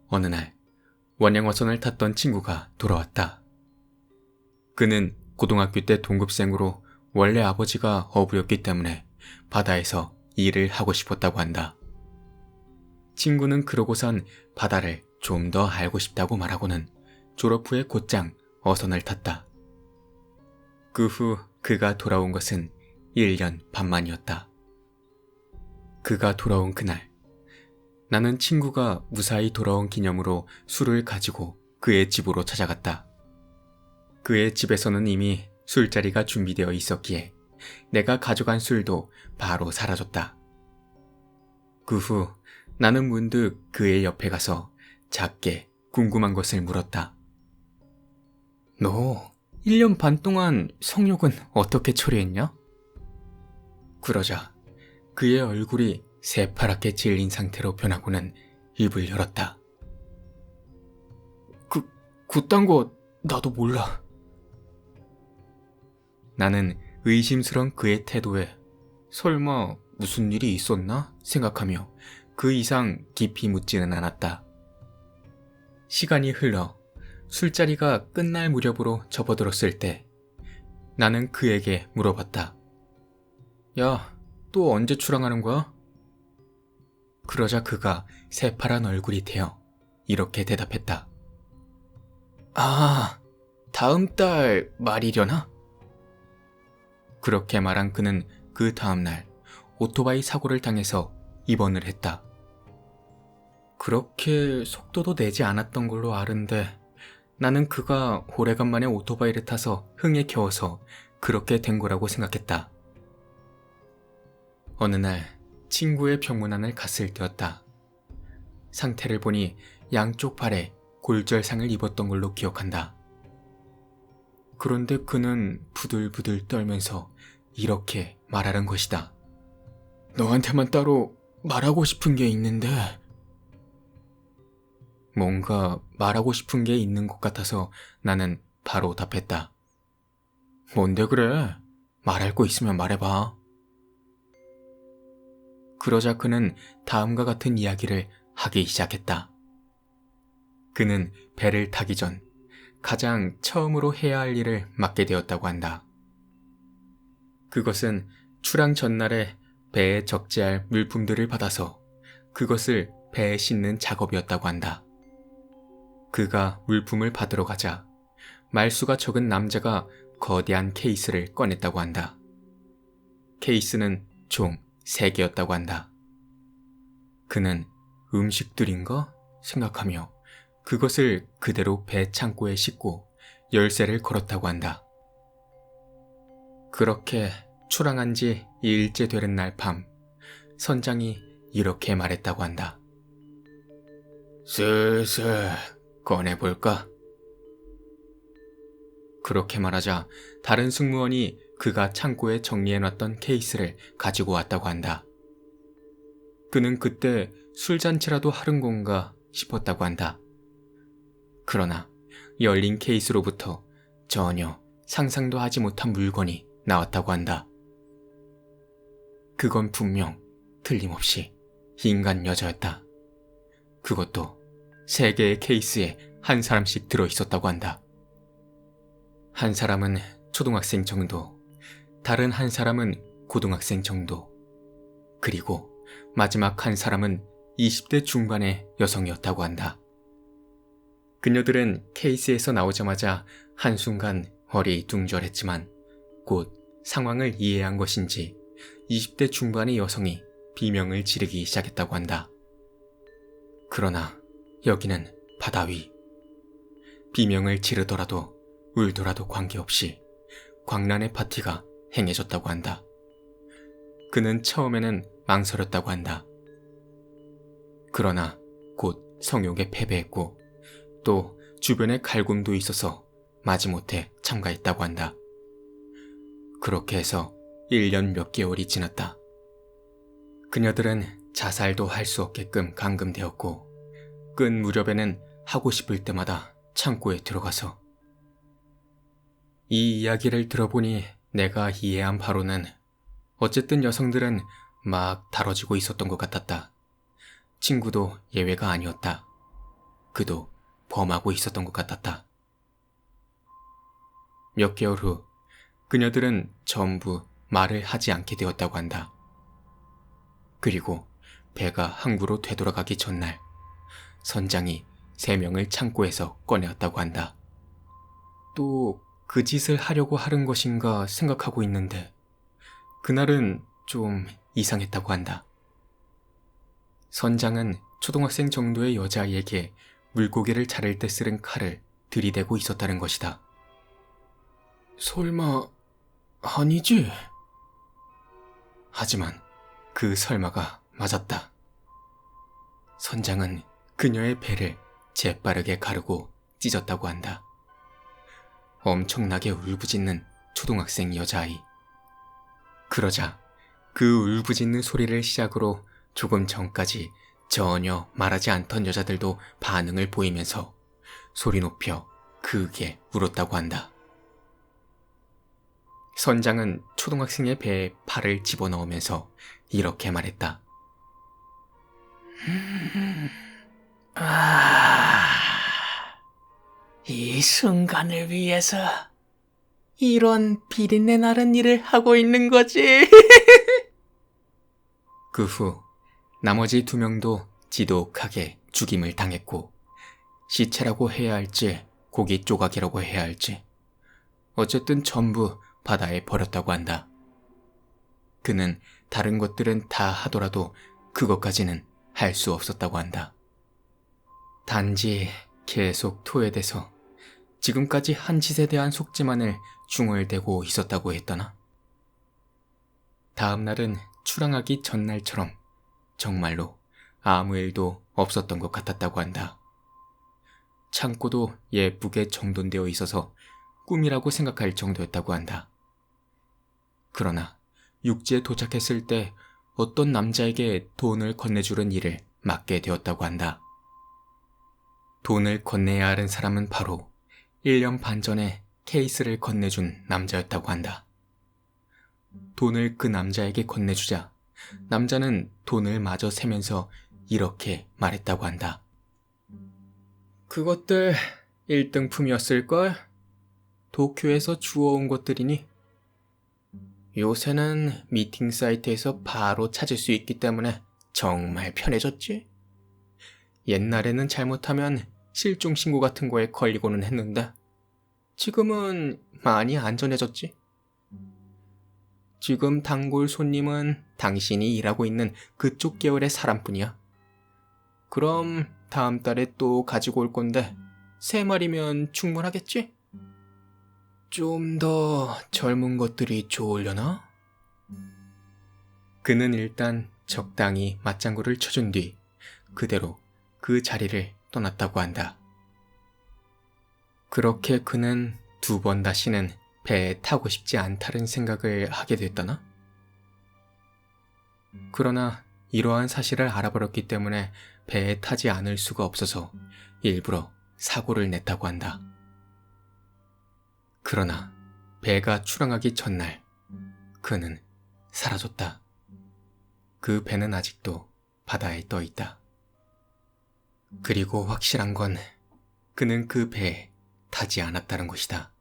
어느 날 원양어선을 탔던 친구가 돌아왔다. 그는 고등학교 때 동급생으로 원래 아버지가 어부였기 때문에 바다에서 일을 하고 싶었다고 한다. 친구는 그러고선 바다를 좀 더 알고 싶다고 말하고는 졸업 후에 곧장 어선을 탔다. 그 후 그가 돌아온 것은 1년 반 만이었다. 그가 돌아온 그날, 나는 친구가 무사히 돌아온 기념으로 술을 가지고 그의 집으로 찾아갔다. 그의 집에서는 이미 술자리가 준비되어 있었기에 내가 가져간 술도 바로 사라졌다. 그 후 나는 문득 그의 옆에 가서 작게 궁금한 것을 물었다. 너 1년 반 동안 성욕은 어떻게 처리했냐? 그러자 그의 얼굴이 새파랗게 질린 상태로 변하고는 입을 열었다. 그딴 거 나도 몰라. 나는 의심스런 그의 태도에 설마 무슨 일이 있었나 생각하며 그 이상 깊이 묻지는 않았다. 시간이 흘러 술자리가 끝날 무렵으로 접어들었을 때 나는 그에게 물어봤다. 야, 또 언제 출항하는 거야? 그러자 그가 새파란 얼굴이 되어 이렇게 대답했다. 아, 다음 달 말이려나? 그렇게 말한 그는 그 다음날 오토바이 사고를 당해서 입원을 했다. 그렇게 속도도 내지 않았던 걸로 아는데 나는 그가 오래간만에 오토바이를 타서 흥에 겨워서 그렇게 된 거라고 생각했다. 어느 날 친구의 병문안을 갔을 때였다. 상태를 보니 양쪽 발에 골절상을 입었던 걸로 기억한다. 그런데 그는 부들부들 떨면서 이렇게 말하는 것이다. 너한테만 따로 말하고 싶은 게 있는데. 뭔가 말하고 싶은 게 있는 것 같아서 나는 바로 답했다. 뭔데 그래? 말할 거 있으면 말해봐. 그러자 그는 다음과 같은 이야기를 하기 시작했다. 그는 배를 타기 전 가장 처음으로 해야 할 일을 맡게 되었다고 한다. 그것은 출항 전날에 배에 적재할 물품들을 받아서 그것을 배에 싣는 작업이었다고 한다. 그가 물품을 받으러 가자 말수가 적은 남자가 거대한 케이스를 꺼냈다고 한다. 케이스는 총 3개였다고 한다. 그는 음식들인가 생각하며 그것을 그대로 배 창고에 싣고 열쇠를 걸었다고 한다. 그렇게 출항한 지 2일째 되는 날 밤, 선장이 이렇게 말했다고 한다. 슬슬 꺼내볼까? 그렇게 말하자 다른 승무원이 그가 창고에 정리해놨던 케이스를 가지고 왔다고 한다. 그는 그때 술잔치라도 하는 건가 싶었다고 한다. 그러나 열린 케이스로부터 전혀 상상도 하지 못한 물건이 나왔다고 한다. 그건 분명 틀림없이 인간 여자였다. 그것도 3개의 케이스에 한 사람씩 들어있었다고 한다. 한 사람은 초등학생 정도, 다른 한 사람은 고등학생 정도, 그리고 마지막 한 사람은 20대 중반의 여성이었다고 한다. 그녀들은 케이스에서 나오자마자 한순간 어리둥절했지만 곧 상황을 이해한 것인지 20대 중반의 여성이 비명을 지르기 시작했다고 한다. 그러나 여기는 바다 위. 비명을 지르더라도 울더라도 관계없이 광란의 파티가 행해졌다고 한다. 그는 처음에는 망설였다고 한다. 그러나 곧 성욕에 패배했고 또 주변에 갈굼도 있어서 마지못해 참가했다고 한다. 그렇게 해서 1년 몇 개월이 지났다. 그녀들은 자살도 할 수 없게끔 감금되었고 끈 무렵에는 하고 싶을 때마다 창고에 들어가서 이 이야기를 들어보니 내가 이해한 바로는 어쨌든 여성들은 막 다뤄지고 있었던 것 같았다. 친구도 예외가 아니었다. 그도 범하고 있었던 것 같았다. 몇 개월 후 그녀들은 전부 말을 하지 않게 되었다고 한다. 그리고 배가 항구로 되돌아가기 전날 선장이 3명을 창고에서 꺼내었다고 한다. 또 그 짓을 하려고 하는 것인가 생각하고 있는데 그날은 좀 이상했다고 한다. 선장은 초등학생 정도의 여자아이에게 물고기를 자를 때 쓰는 칼을 들이대고 있었다는 것이다. 설마 아니지? 하지만 그 설마가 맞았다. 선장은 그녀의 배를 재빠르게 가르고 찢었다고 한다. 엄청나게 울부짖는 초등학생 여자아이. 그러자 그 울부짖는 소리를 시작으로 조금 전까지 전혀 말하지 않던 여자들도 반응을 보이면서 소리 높여 크게 울었다고 한다. 선장은 초등학생의 배에 팔을 집어넣으면서 이렇게 말했다. 이 순간을 위해서 이런 비린내 나는 일을 하고 있는 거지. 그 후 나머지 2명도 지독하게 죽임을 당했고 시체라고 해야 할지 고기 조각이라고 해야 할지 어쨌든 전부 바다에 버렸다고 한다. 그는 다른 것들은 다 하더라도 그것까지는 할 수 없었다고 한다. 단지 계속 토해대서 지금까지 한 짓에 대한 속죄만을 중얼대고 있었다고 했더나. 다음 날은 출항하기 전날처럼 정말로 아무 일도 없었던 것 같았다고 한다. 창고도 예쁘게 정돈되어 있어서 꿈이라고 생각할 정도였다고 한다. 그러나 육지에 도착했을 때 어떤 남자에게 돈을 건네주는 일을 맡게 되었다고 한다. 돈을 건네야 하는 사람은 바로 1년 반 전에 케이스를 건네준 남자였다고 한다. 돈을 그 남자에게 건네주자 남자는 돈을 마저 세면서 이렇게 말했다고 한다. 그것들 1등품이었을걸? 도쿄에서 주워온 것들이니 요새는 미팅 사이트에서 바로 찾을 수 있기 때문에 정말 편해졌지? 옛날에는 잘못하면 실종 신고 같은 거에 걸리고는 했는데 지금은 많이 안전해졌지? 지금 단골 손님은 당신이 일하고 있는 그쪽 계열의 사람뿐이야. 그럼 다음 달에 또 가지고 올 건데 3마리면 충분하겠지? 좀 더 젊은 것들이 좋으려나? 그는 일단 적당히 맞장구를 쳐준 뒤 그대로 그 자리를 떠났다고 한다. 그렇게 그는 2번 다시는 배에 타고 싶지 않다는 생각을 하게 됐더나? 그러나 이러한 사실을 알아버렸기 때문에 배에 타지 않을 수가 없어서 일부러 사고를 냈다고 한다. 그러나 배가 출항하기 전날 그는 사라졌다. 그 배는 아직도 바다에 떠 있다. 그리고 확실한 건 그는 그 배에 타지 않았다는 것이다.